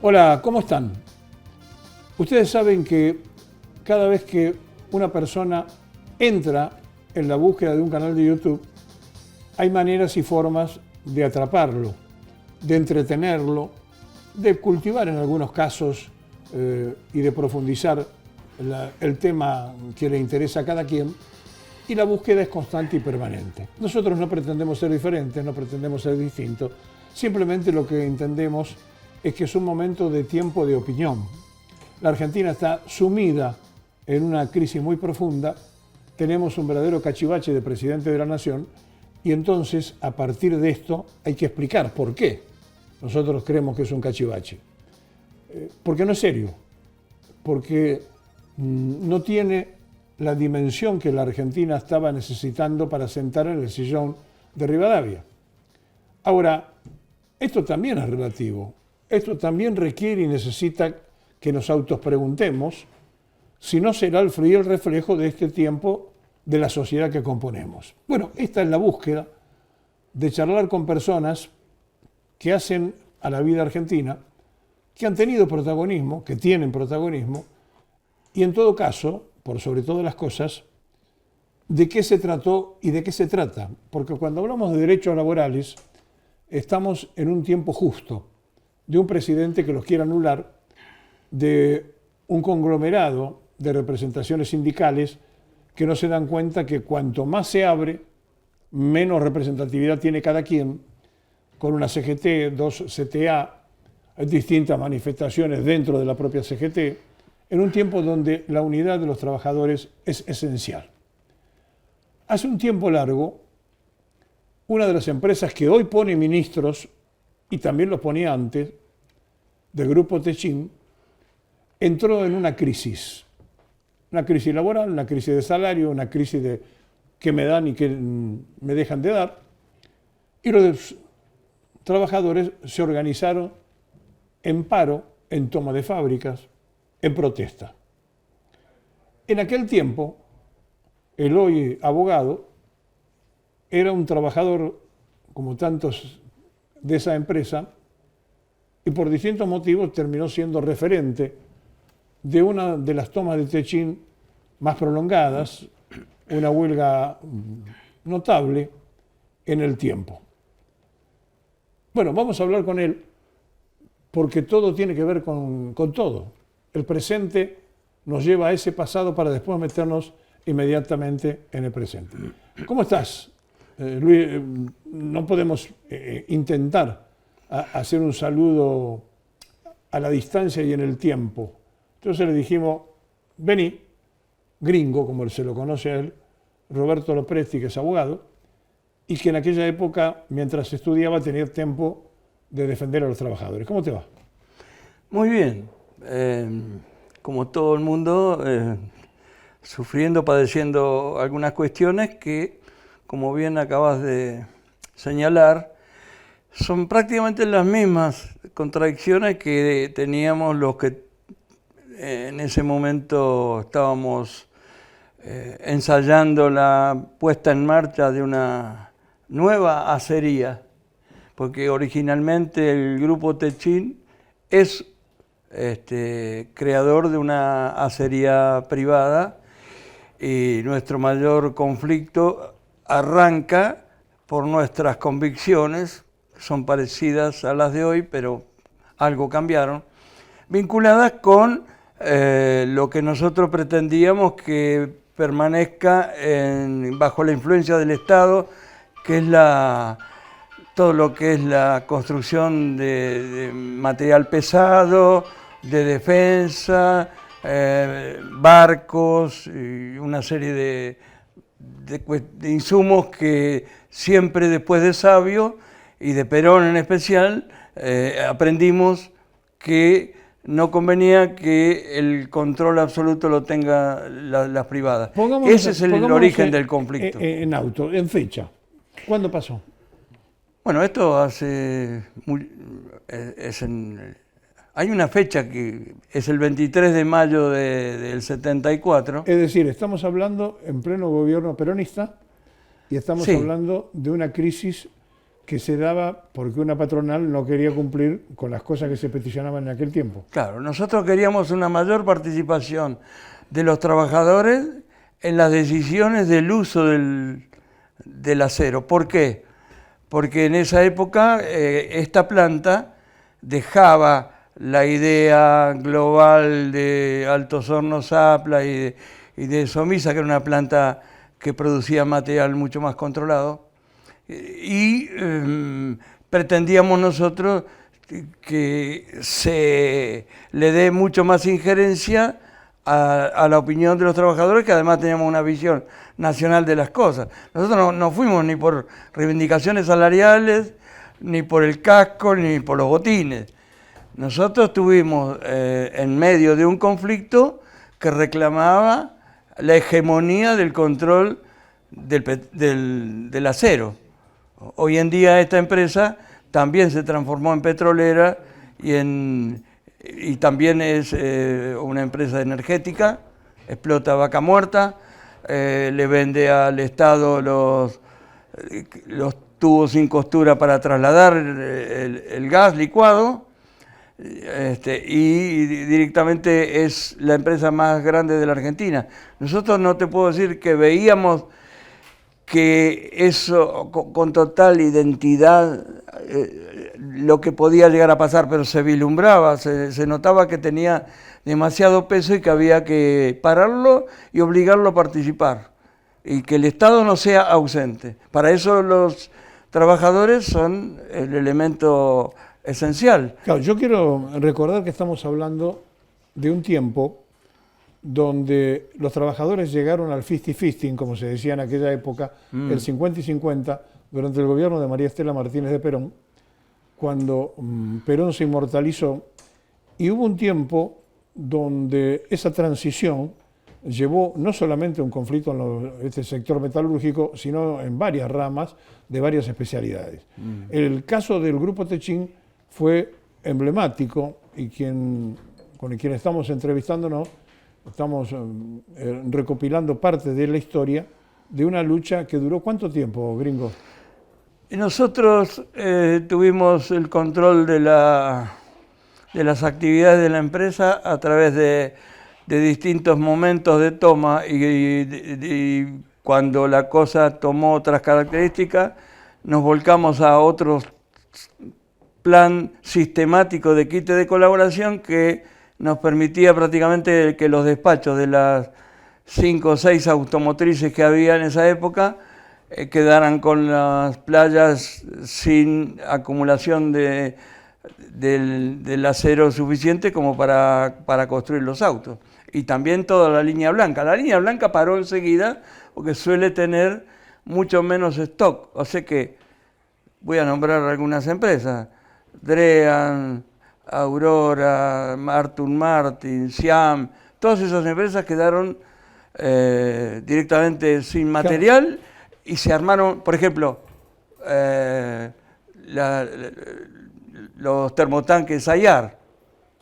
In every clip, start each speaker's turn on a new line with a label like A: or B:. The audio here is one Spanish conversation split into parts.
A: Hola, ¿cómo están? Ustedes saben que cada vez que una persona entra en la búsqueda de un canal de YouTube, hay maneras y formas de atraparlo, de entretenerlo, de cultivar en algunos casos y de profundizar el tema que le interesa a cada quien, y la búsqueda es constante y permanente. Nosotros no pretendemos ser diferentes, no pretendemos ser distintos, simplemente lo que entendemos es que es un momento de tiempo de opinión. La Argentina está sumida en una crisis muy profunda, tenemos un verdadero cachivache de presidente de la nación, y entonces a partir de esto hay que explicar por qué nosotros creemos que es un cachivache. Porque no es serio, porque no tiene la dimensión que la Argentina estaba necesitando para sentar en el sillón de Rivadavia. Ahora, esto también es relativo, esto también requiere y necesita que nos autopreguntemos si no será el frío el reflejo de este tiempo de la sociedad que componemos. Bueno, esta es la búsqueda de charlar con personas que hacen a la vida argentina, que han tenido protagonismo, que tienen protagonismo, y en todo caso, por sobre todas las cosas, de qué se trató y de qué se trata. Porque cuando hablamos de derechos laborales, estamos en un tiempo justo, de un presidente que los quiere anular, de un conglomerado de representaciones sindicales que no se dan cuenta que cuanto más se abre, menos representatividad tiene cada quien, con una CGT, dos CTA, distintas manifestaciones dentro de la propia CGT, en un tiempo donde la unidad de los trabajadores es esencial. Hace un tiempo largo, una de las empresas que hoy pone ministros, y también los ponía antes, del Grupo Techint, entró en una crisis laboral, una crisis de salario, una crisis de qué me dan y qué me dejan de dar, y los trabajadores se organizaron en paro, en toma de fábricas, en protesta. En aquel tiempo, el hoy abogado era un trabajador, como tantos de esa empresa, y por distintos motivos terminó siendo referente de una de las tomas de Techint más prolongadas, una huelga notable en el tiempo. Bueno, vamos a hablar con él porque todo tiene que ver con todo. El presente nos lleva a ese pasado para después meternos inmediatamente en el presente. ¿Cómo estás, Luis? No podemos intentar hacer un saludo a la distancia y en el tiempo. Entonces le dijimos, vení, gringo, como se lo conoce a él, Roberto Lopresti, que es abogado, y que en aquella época, mientras estudiaba, tenía tiempo de defender a los trabajadores. ¿Cómo te va?
B: Muy bien. Como todo el mundo, sufriendo, padeciendo algunas cuestiones que, como bien acabas de señalar, son prácticamente las mismas contradicciones que teníamos los que en ese momento estábamos ensayando la puesta en marcha de una nueva acería, porque originalmente el Grupo Techint es creador de una acería privada y nuestro mayor conflicto arranca por nuestras convicciones, son parecidas a las de hoy, pero algo cambiaron, vinculadas con lo que nosotros pretendíamos que permanezca bajo la influencia del Estado, que es todo lo que es la construcción de material pesado, de defensa, barcos y una serie de insumos que siempre después de Sabio y de Perón en especial aprendimos que no convenía que el control absoluto lo tenga las privadas. Ese es el origen del conflicto.
A: En auto, en fecha. ¿Cuándo pasó?
B: Bueno, esto hay una fecha que es el 23 de mayo del 74.
A: Es decir, estamos hablando en pleno gobierno peronista y estamos hablando de una crisis que se daba porque una patronal no quería cumplir con las cosas que se peticionaban en aquel tiempo.
B: Claro, nosotros queríamos una mayor participación de los trabajadores en las decisiones del uso del acero. ¿Por qué? Porque en esa época esta planta dejaba la idea global de Altos Hornos Zapla y de Somisa, que era una planta que producía material mucho más controlado, y pretendíamos nosotros que se le dé mucho más injerencia a la opinión de los trabajadores, que además teníamos una visión nacional de las cosas. Nosotros no fuimos ni por reivindicaciones salariales, ni por el casco, ni por los botines. Nosotros estuvimos en medio de un conflicto que reclamaba la hegemonía del control del acero. Hoy en día esta empresa también se transformó en petrolera y también es una empresa energética, explota vaca muerta, le vende al Estado los tubos sin costura para trasladar el gas licuado, y directamente es la empresa más grande de la Argentina. Nosotros no te puedo decir que veíamos que eso con total identidad lo que podía llegar a pasar, pero se vislumbraba, se notaba que tenía demasiado peso y que había que pararlo y obligarlo a participar, y que el Estado no sea ausente. Para eso los trabajadores son el elemento esencial.
A: Claro, yo quiero recordar que estamos hablando de un tiempo donde los trabajadores llegaron al 50-50, como se decía en aquella época, el 50 y 50, durante el gobierno de María Estela Martínez de Perón, cuando Perón se inmortalizó, y hubo un tiempo donde esa transición llevó no solamente a un conflicto en este sector metalúrgico, sino en varias ramas de varias especialidades. El caso del Grupo Techint fue emblemático, y con quien estamos entrevistándonos, estamos recopilando parte de la historia de una lucha que duró ¿cuánto tiempo, Gringo?
B: Nosotros tuvimos el control de las actividades de la empresa a través de distintos momentos de toma, y cuando la cosa tomó otras características, nos volcamos a otro plan sistemático de quite de colaboración que nos permitía prácticamente que los despachos de las 5 o 6 automotrices que había en esa época quedaran con las playas sin acumulación del acero suficiente como para construir los autos. Y también toda la línea blanca. La línea blanca paró enseguida porque suele tener mucho menos stock. O sea que voy a nombrar algunas empresas: Drean, Aurora, Aston Martin, Siam. Todas esas empresas quedaron directamente sin material y se armaron, por ejemplo, los termotanques Sayar.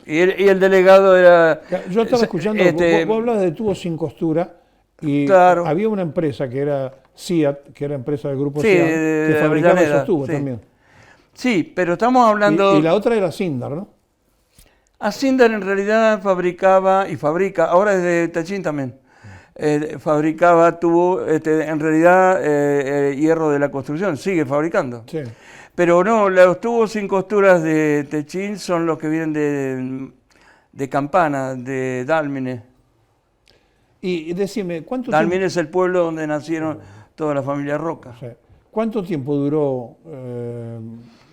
B: Y el delegado era...
A: Yo estaba escuchando, vos hablas de tubos sin costura, y
B: claro,
A: había una empresa que era SIAT, que era empresa del grupo
B: sí,
A: SIAT, que fabricaba esos tubos también.
B: Sí, pero estamos hablando...
A: Y la otra era Sindar, ¿no?
B: Sindar en realidad fabricaba y fabrica, ahora es de Techint también, fabricaba tubo, en realidad hierro de la construcción, sigue fabricando. Sí. Pero no, los tubos sin costuras de Techint son los que vienen de Campana, de Dálmine.
A: Y decime, ¿cuánto
B: Dálmine
A: tiempo?
B: es el pueblo donde nacieron toda la familia Roca.
A: Sí. ¿Cuánto tiempo duró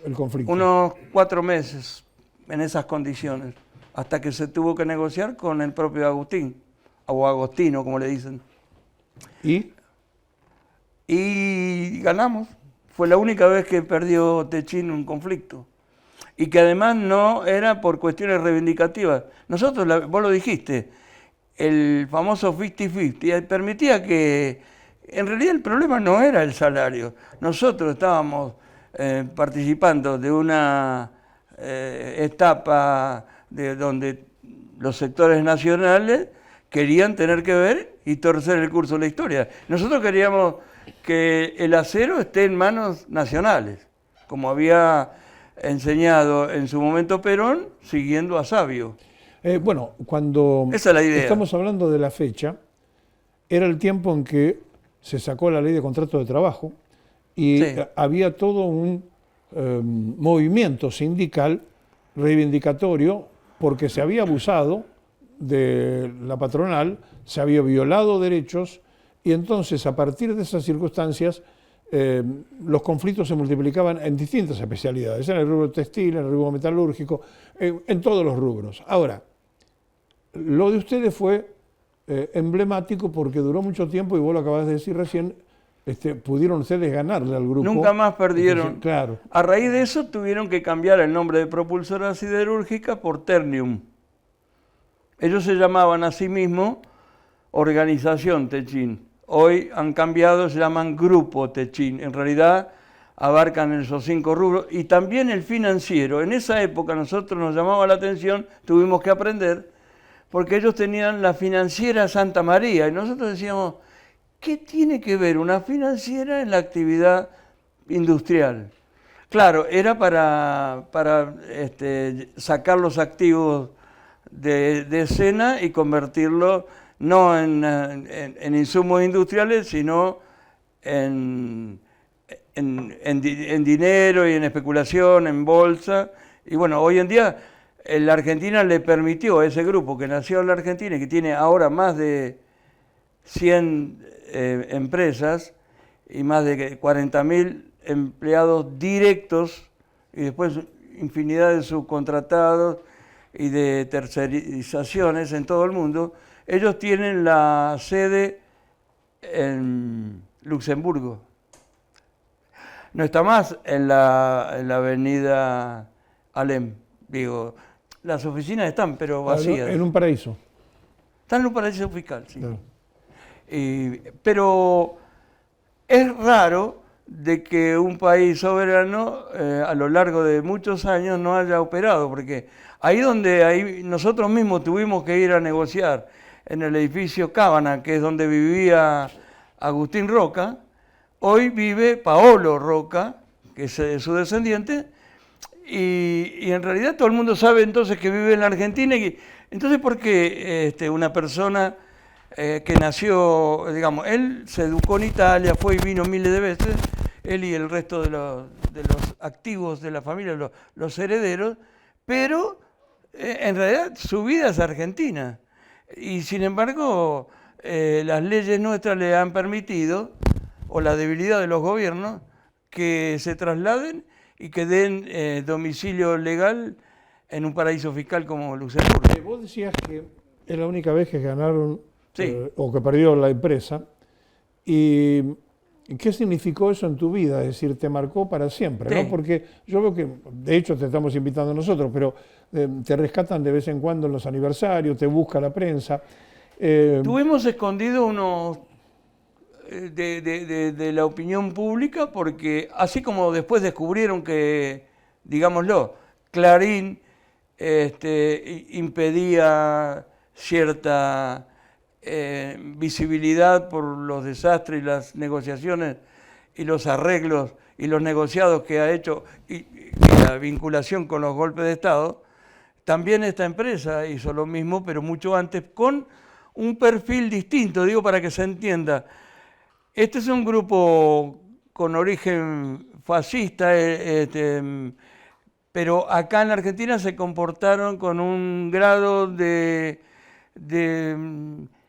A: el conflicto?
B: Unos 4 meses en esas condiciones, hasta que se tuvo que negociar con el propio Agustín, o Agostino, como le dicen. Y ganamos. Fue la única vez que perdió Techint un conflicto. Y que además no era por cuestiones reivindicativas. Nosotros, vos lo dijiste, el famoso 50-50 permitía que, en realidad el problema no era el salario. Nosotros estábamos participando de una etapa donde los sectores nacionales querían tener que ver y torcer el curso de la historia. Nosotros queríamos que el acero esté en manos nacionales. como había enseñado en su momento Perón, siguiendo a Sabio.
A: Bueno, cuando
B: Esa es la idea.
A: estamos hablando de la fecha, era el tiempo en que se sacó la ley de contrato de trabajo y
B: Sí.
A: había todo un movimiento sindical reivindicatorio porque se había abusado de la patronal, se había violado derechos y entonces a partir de esas circunstancias los conflictos se multiplicaban en distintas especialidades, en el rubro textil, en el rubro metalúrgico, en todos los rubros. Ahora, lo de ustedes fue emblemático porque duró mucho tiempo y vos lo acabas de decir recién, pudieron ustedes ganarle al grupo.
B: Nunca más perdieron.
A: Entonces, claro.
B: A raíz de eso tuvieron que cambiar el nombre de Propulsora Siderúrgica por Ternium. Ellos se llamaban a sí mismos Organización Techin. Hoy han cambiado, se llaman Grupo Techin. En realidad abarcan esos 5 rubros. Y también el financiero. En esa época nosotros nos llamaba la atención, tuvimos que aprender, porque ellos tenían la financiera Santa María. Y nosotros decíamos, ¿qué tiene que ver una financiera en la actividad industrial? Claro, era para sacar los activos de escena y convertirlo no en insumos industriales, sino en dinero y en especulación, en bolsa. Y bueno, hoy en día la Argentina le permitió a ese grupo que nació en la Argentina y que tiene ahora más de 100 empresas y más de 40.000 empleados directos y después infinidad de subcontratados y de tercerizaciones en todo el mundo. Ellos tienen la sede en Luxemburgo. No está más en la avenida Alem. Digo, las oficinas están, pero vacías.
A: En un paraíso.
B: Están en un paraíso fiscal, sí.
A: Claro.
B: Pero es raro de que un país soberano a lo largo de muchos años no haya operado, porque ahí nosotros mismos tuvimos que ir a negociar en el edificio Cábana, que es donde vivía Agustín Roca, hoy vive Paolo Roca, que es su descendiente, y en realidad todo el mundo sabe entonces que vive en la Argentina. Entonces, ¿por qué una persona que nació, digamos, él se educó en Italia, fue y vino miles de veces, él y el resto de los activos de la familia, los herederos, pero en realidad su vida es argentina. Y sin embargo, las leyes nuestras le han permitido, o la debilidad de los gobiernos, que se trasladen y que den domicilio legal en un paraíso fiscal como Luxemburgo.
A: Vos decías que es la única vez que ganaron
B: Sí.
A: o que perdió la empresa. ¿Y qué significó eso en tu vida? Es decir, te marcó para siempre,
B: Sí.
A: ¿no? Porque yo veo que, de hecho, te estamos invitando nosotros, pero te rescatan de vez en cuando en los aniversarios, te busca la prensa.
B: Tuvimos escondido unos de la opinión pública porque así como después descubrieron que, digámoslo, Clarín impedía cierta visibilidad por los desastres y las negociaciones y los arreglos y los negociados que ha hecho y la vinculación con los golpes de Estado, también esta empresa hizo lo mismo, pero mucho antes, con un perfil distinto, digo para que se entienda. Este es un grupo con origen fascista, pero acá en la Argentina se comportaron con un grado de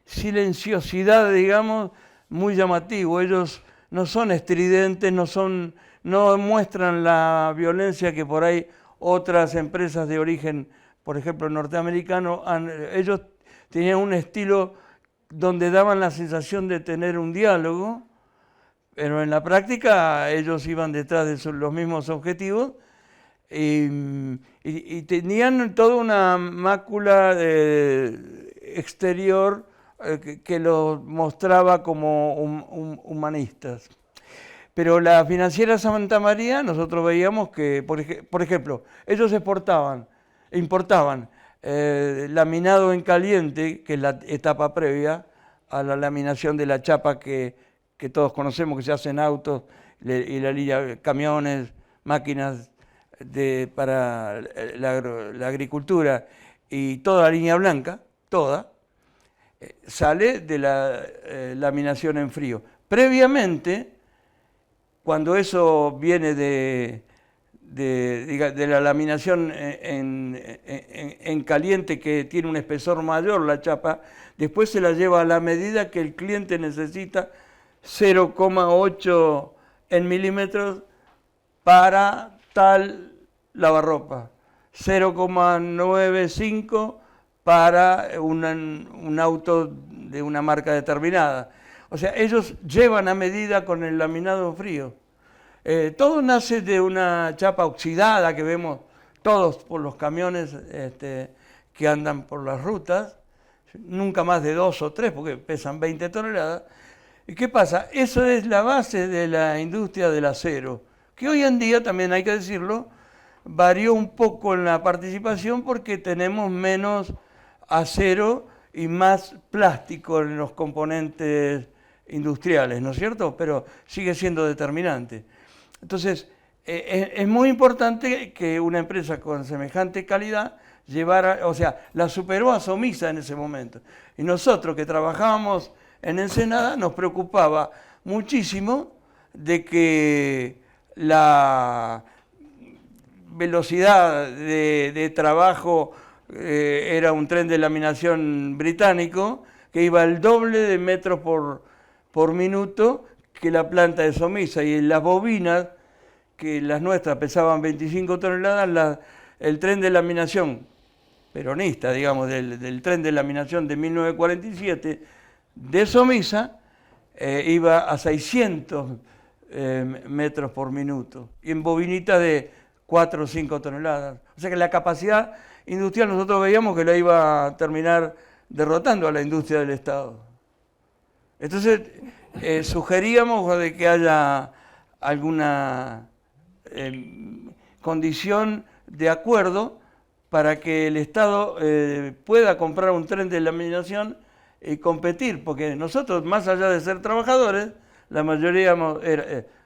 B: silenciosidad, digamos, muy llamativo. Ellos no son estridentes, no muestran la violencia que por ahí otras empresas de origen, por ejemplo, norteamericano, ellos tenían un estilo donde daban la sensación de tener un diálogo, pero en la práctica ellos iban detrás de los mismos objetivos y tenían toda una mácula exterior que los mostraba como humanistas. Pero la financiera Santa María, nosotros veíamos que, por ejemplo, ellos importaban laminado en caliente, que es la etapa previa a la laminación de la chapa que todos conocemos, que se hace en autos y la línea camiones, máquinas para la agricultura y toda la línea blanca, toda, sale de la laminación en frío. Previamente, cuando eso viene de la laminación en caliente, que tiene un espesor mayor la chapa, después se la lleva a la medida que el cliente necesita, 0,8 en milímetros para tal lavarropa, 0,95 para un auto de una marca determinada. O sea, ellos llevan a medida con el laminado frío. Todo nace de una chapa oxidada que vemos todos por los camiones que andan por las rutas, nunca más de 2 o 3 porque pesan 20 toneladas. ¿Y qué pasa? Eso es la base de la industria del acero, que hoy en día, también hay que decirlo, varió un poco en la participación porque tenemos menos acero y más plástico en los componentes industriales, ¿no es cierto? Pero sigue siendo determinante. Entonces, es muy importante que una empresa con semejante calidad llevara, o sea, la superó a Somisa en ese momento. Y nosotros que trabajábamos en Ensenada nos preocupaba muchísimo de que la velocidad de trabajo era un tren de laminación británico que iba al doble de metros por minuto que la planta de Somisa, y las bobinas, que las nuestras pesaban 25 toneladas, el tren de laminación peronista, digamos, del tren de laminación de 1947 de Somisa, iba a 600 metros por minuto, y en bobinitas de 4 o 5 toneladas. O sea que la capacidad industrial nosotros veíamos que la iba a terminar derrotando a la industria del Estado. Entonces, sugeríamos de que haya alguna condición de acuerdo para que el Estado pueda comprar un tren de laminación y competir, porque nosotros, más allá de ser trabajadores, la mayoría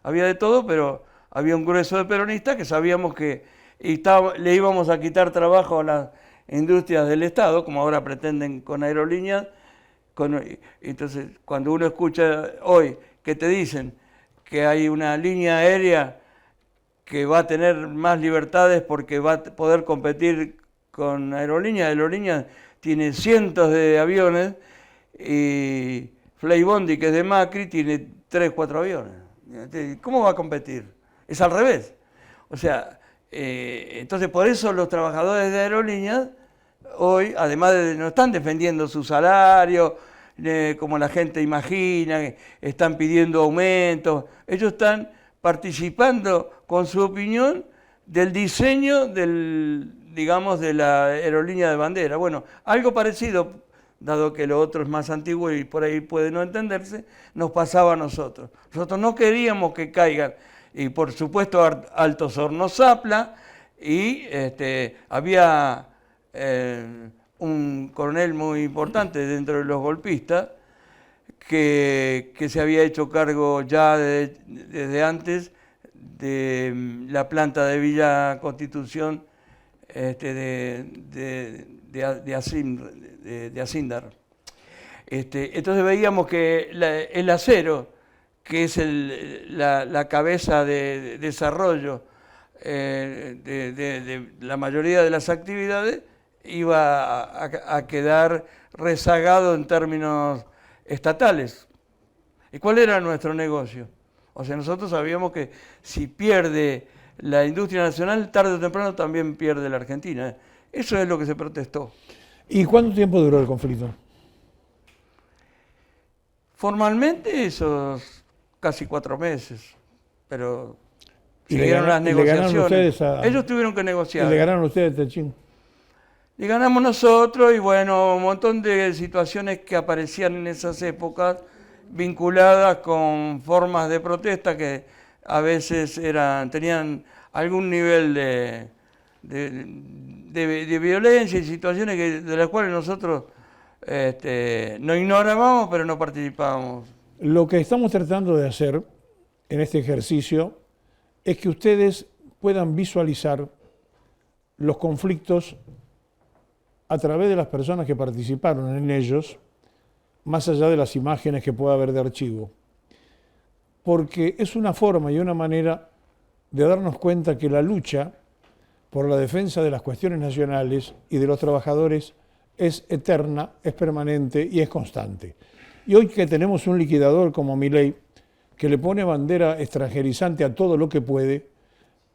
B: había de todo, pero había un grueso de peronistas que sabíamos que le íbamos a quitar trabajo a las industrias del Estado, como ahora pretenden con aerolíneas. Entonces, cuando uno escucha hoy que te dicen que hay una línea aérea que va a tener más libertades porque va a poder competir con aerolíneas tiene cientos de aviones, y Flybondi, que es de Macri, tiene 3 o 4 aviones. ¿Cómo va a competir? Es al revés. O sea, entonces por eso los trabajadores de aerolíneas hoy, además no están defendiendo su salario, como la gente imagina, están pidiendo aumentos, ellos están participando con su opinión del diseño digamos, de la aerolínea de bandera. Bueno, algo parecido, dado que lo otro es más antiguo y por ahí puede no entenderse, nos pasaba a nosotros. Nosotros no queríamos que caigan, y por supuesto Altos Hornos Zapla, y había un coronel muy importante dentro de los golpistas que se había hecho cargo ya desde antes de la planta de Villa Constitución de Acíndar. Entonces veíamos que el acero, que es la cabeza de desarrollo de la mayoría de las actividades, iba a quedar rezagado en términos estatales. ¿Y cuál era nuestro negocio? O sea, nosotros sabíamos que si pierde la industria nacional, tarde o temprano también pierde la Argentina. Eso es lo que se protestó.
A: ¿Y cuánto tiempo duró el conflicto?
B: Formalmente esos casi 4 meses, pero siguieron las negociaciones. Ellos tuvieron que negociar.
A: ¿Y le ganaron ustedes a Techín?
B: Le ganamos nosotros, y bueno, un montón de situaciones que aparecían en esas épocas vinculadas con formas de protesta que a veces tenían algún nivel de violencia y situaciones de las cuales nosotros no ignorábamos, pero no participábamos.
A: Lo que estamos tratando de hacer en este ejercicio es que ustedes puedan visualizar los conflictos a través de las personas que participaron en ellos, más allá de las imágenes que pueda haber de archivo. Porque es una forma y una manera de darnos cuenta que la lucha por la defensa de las cuestiones nacionales y de los trabajadores es eterna, es permanente y es constante. Y hoy que tenemos un liquidador como Milei, que le pone bandera extranjerizante a todo lo que puede,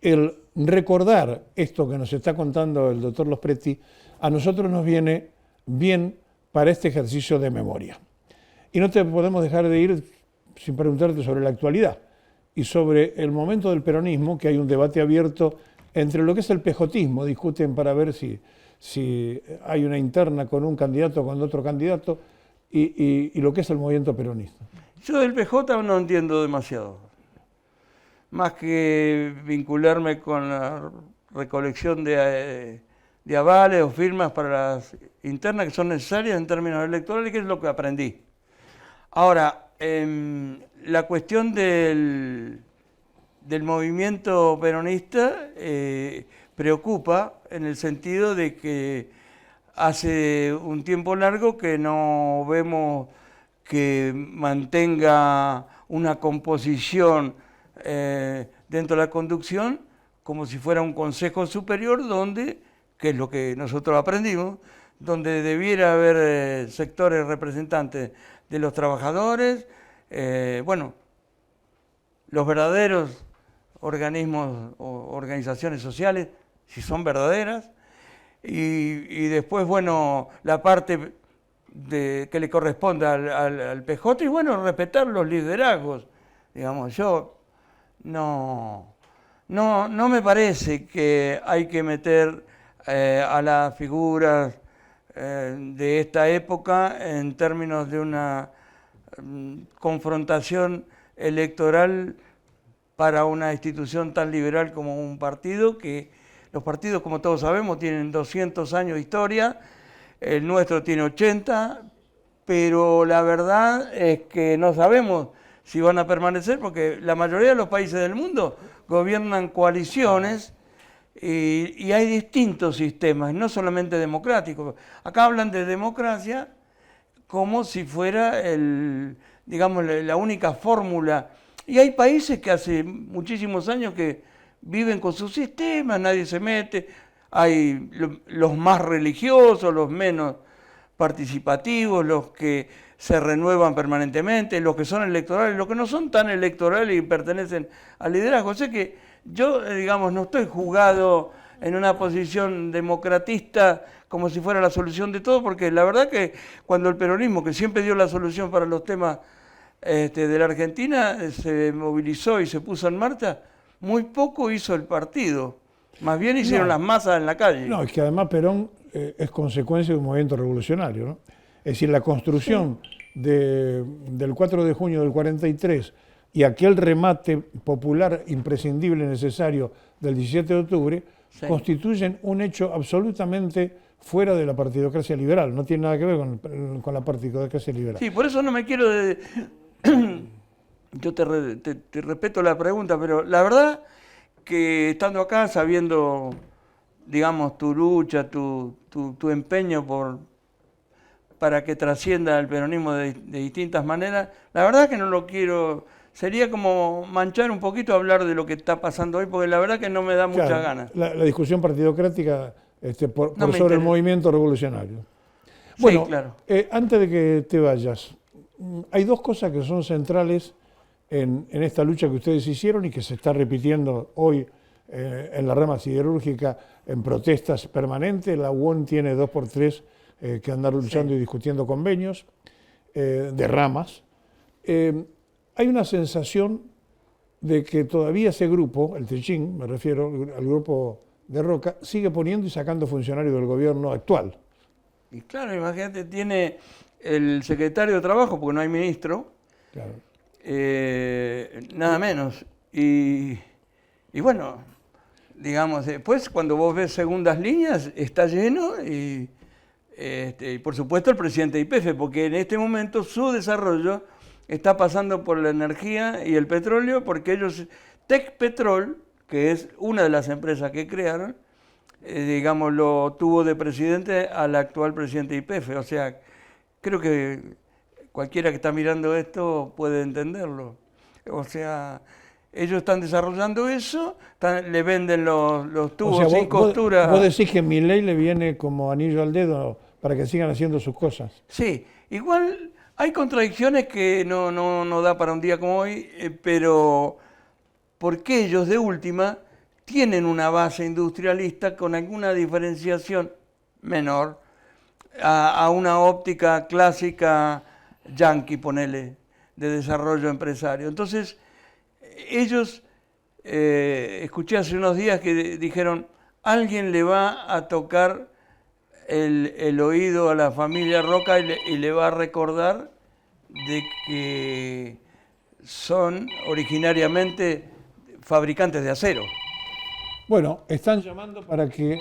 A: el recordar esto que nos está contando el doctor Lospresti, a nosotros nos viene bien para este ejercicio de memoria. Y no te podemos dejar de ir sin preguntarte sobre la actualidad y sobre el momento del peronismo, que hay un debate abierto entre lo que es el pejotismo, discuten para ver si hay una interna con un candidato o con otro candidato, y lo que es el movimiento peronista.
B: Yo del PJ no entiendo demasiado, más que vincularme con la recolección de avales o firmas para las internas que son necesarias en términos electorales, que es lo que aprendí. Ahora, la cuestión del movimiento peronista preocupa en el sentido de que hace un tiempo largo que no vemos que mantenga una composición dentro de la conducción como si fuera un consejo superior donde, que es lo que nosotros aprendimos, donde debiera haber sectores representantes de los trabajadores, bueno, los verdaderos organismos o organizaciones sociales, si son verdaderas, y después, bueno, la parte que le corresponde al PJ, y bueno, respetar los liderazgos. Digamos, yo no me parece que hay que meter a las figuras de esta época en términos de una confrontación electoral para una institución tan liberal como un partido, que los partidos, como todos sabemos, tienen 200 años de historia, el nuestro tiene 80, pero la verdad es que no sabemos si van a permanecer, porque la mayoría de los países del mundo gobiernan coaliciones y hay distintos sistemas, no solamente democráticos. Acá hablan de democracia como si fuera digamos, la única fórmula. Y hay países que hace muchísimos años que viven con sus sistemas, nadie se mete. Hay los más religiosos, los menos participativos, los que se renuevan permanentemente, los que son electorales, los que no son tan electorales y pertenecen al liderazgo. O sea que yo, digamos, no estoy jugado en una posición democratista como si fuera la solución de todo, porque la verdad que cuando el peronismo, que siempre dio la solución para los temas de la Argentina, se movilizó y se puso en marcha, muy poco hizo el partido. Más bien hicieron las masas en la calle.
A: No, es que además Perón es consecuencia de un movimiento revolucionario, ¿no? Es decir, la construcción del 4 de junio del 43 y aquel remate popular imprescindible, necesario, del 17 de octubre, constituyen un hecho absolutamente fuera de la partidocracia liberal. No tiene nada que ver con la partidocracia liberal.
B: Sí, por eso no me quiero... Yo te respeto la pregunta, pero la verdad que estando acá, sabiendo, digamos, tu lucha, tu empeño para que trascienda el peronismo de distintas maneras, la verdad que no lo quiero... Sería como manchar un poquito hablar de lo que está pasando hoy, porque la verdad que no me da muchas ganas.
A: La discusión partidocrática sobre el movimiento revolucionario. Bueno,
B: sí, claro.
A: Antes de que te vayas, hay dos cosas que son centrales en esta lucha que ustedes hicieron y que se está repitiendo hoy en la rama siderúrgica en protestas permanentes. La UON tiene 2x3 que andar luchando y discutiendo convenios de ramas. Hay una sensación de que todavía ese grupo, el Techín, me refiero al grupo de Roca, sigue poniendo y sacando funcionarios del gobierno actual.
B: Y claro, imagínate, tiene el secretario de Trabajo, porque no hay ministro,
A: Claro.
B: Nada menos. Y bueno, digamos, después cuando vos ves segundas líneas, está lleno y por supuesto el presidente de YPF, porque en este momento su desarrollo está pasando por la energía y el petróleo, porque ellos, Tecpetrol, que es una de las empresas que crearon, digamos, lo tuvo de presidente al actual presidente de YPF. O sea, creo que cualquiera que está mirando esto puede entenderlo. O sea, ellos están desarrollando eso, le venden los tubos
A: O sea,
B: sin costura.
A: Vos decís que Milei le viene como anillo al dedo para que sigan haciendo sus cosas.
B: Sí, igual hay contradicciones que no da para un día como hoy, pero porque ellos de última tienen una base industrialista con alguna diferenciación menor a una óptica clásica yanqui, ponele, de desarrollo empresario. Entonces, ellos, escuché hace unos días que dijeron, alguien le va a tocar el oído a la familia Roca y le va a recordar de que son originariamente fabricantes de acero.
A: Bueno, están llamando para que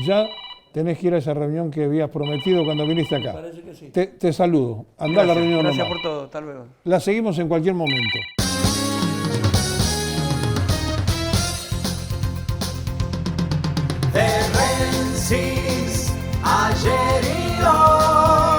A: ya tenés que ir a esa reunión que habías prometido cuando viniste acá.
B: Parece que sí.
A: Te saludo. Andá a la reunión
B: Gracias
A: nomás.
B: por todo. Hasta luego.
A: La seguimos en cualquier momento.
C: Terrencis, ayer y hoy.